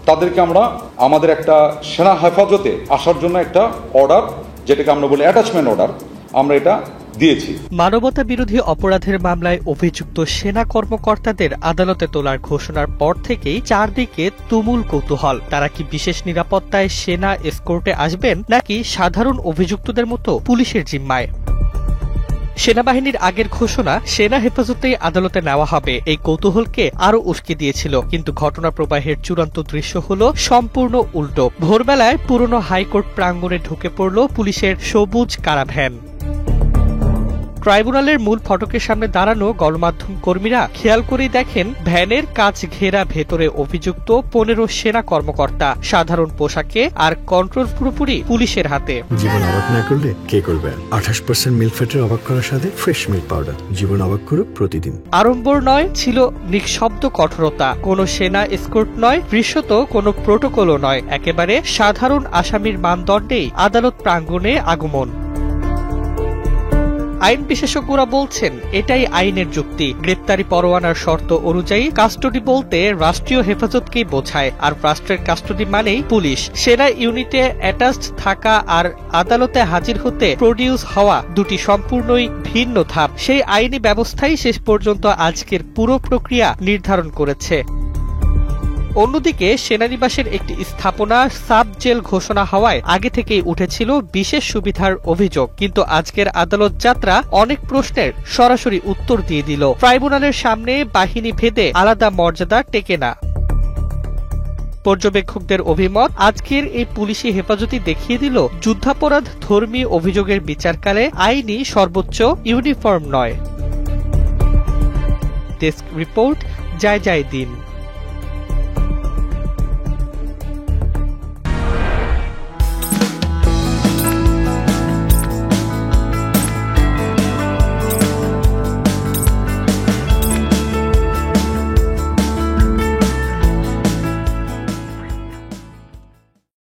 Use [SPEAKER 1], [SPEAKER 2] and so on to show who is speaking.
[SPEAKER 1] তাদেরকে আমরা আমাদের একটা সেনা হেফাজতে আসার জন্য একটা অর্ডার, যেটাকে আমরা বলি অ্যাটাচমেন্ট অর্ডার, আমরা এটা দিয়েছি।
[SPEAKER 2] মানবতা বিরোধী অপরাধের মামলায় অভিযুক্ত সেনা কর্মকর্তাদের আদালতে তোলার ঘোষণার পর থেকেই চারদিকে তুমুল কৌতূহল। তারা কি বিশেষ নিরাপত্তায় সেনা এসকোর্টে আসবেন নাকি সাধারণ অভিযুক্তদের মতো পুলিশের জিম্মায়? সেনাবাহিনীর আগের ঘোষণা সেনা হেফাজতেই আদালতে নেওয়া হবে এই কৌতূহলকে আরো উস্কে দিয়েছিল, কিন্তু ঘটনা প্রবাহের চূড়ান্ত দৃশ্য হল সম্পূর্ণ উল্টো। ভোরবেলায় পুরনো হাইকোর্ট প্রাঙ্গণে ঢুকে পড়ল পুলিশের সবুজ কারাভ্যান। ট্রাইব্যুনালের মূল ফটকের সামনে দাঁড়ানো গণমাধ্যম কর্মীরা খেয়াল করেই দেখেন ভ্যানের কাচ ঘেরা ভেতরে অভিযুক্ত 15 সেনা কর্মকর্তা, সাধারণ পোশাকে, আর কন্ট্রোল পুরোপুরি পুলিশের হাতে।
[SPEAKER 3] জীবন অবাক না করলে কে করবে? 28% মিল্ক ফ্যাটের অবাক করার সাথে ফ্রেশ মিল্ক পাউডার। জীবন অবাক করুক প্রতিদিন।
[SPEAKER 2] আড়ম্বর নয়, ছিল নিঃশব্দ কঠোরতা। কোনো সেনা এসকোর্ট নয়, দৃশ্যত কোনো প্রোটোকলও নয়, একেবারে সাধারণ আসামির মানদণ্ডেই আদালত প্রাঙ্গণে আগমন। আইন বিশেষজ্ঞরা বলছেন এটাই আইনের যুক্তি। গ্রেপ্তারি পরোয়ানার শর্ত অনুযায়ী কাস্টডি বলতে রাষ্ট্রীয় হেফাজতকেই বোঝায়, আর রাষ্ট্রের কাস্টডি মানেই পুলিশ। সেনা ইউনিটে অ্যাটাচড থাকা আর আদালতে হাজির হতে প্রডিউস হওয়া দুটি সম্পূর্ণই ভিন্ন ধাপ। সেই আইনি ব্যবস্থাই শেষ পর্যন্ত আজকের পুরো প্রক্রিয়া নির্ধারণ করেছে। অন্যদিকে সেনানিবাসের একটি স্থাপনা সাব জেল ঘোষণা হওয়ায় আগে থেকেই উঠেছিল বিশেষ সুবিধার অভিযোগ, কিন্তু আজকের আদালত যাত্রা অনেক প্রশ্নের সরাসরি উত্তর দিয়ে দিল। ট্রাইব্যুনালের সামনে বাহিনী ভেদে আলাদা মর্যাদা টেকে না। পর্যবেক্ষকদের অভিমত, আজকের এই পুলিশি হেফাজতই দেখিয়ে দিল যুদ্ধাপরাধ ধর্মী অভিযোগের বিচারকালে আইনি সর্বোচ্চ ইউনিফর্ম নয়। ডেস্ক রিপোর্ট, জয় জয় দিন।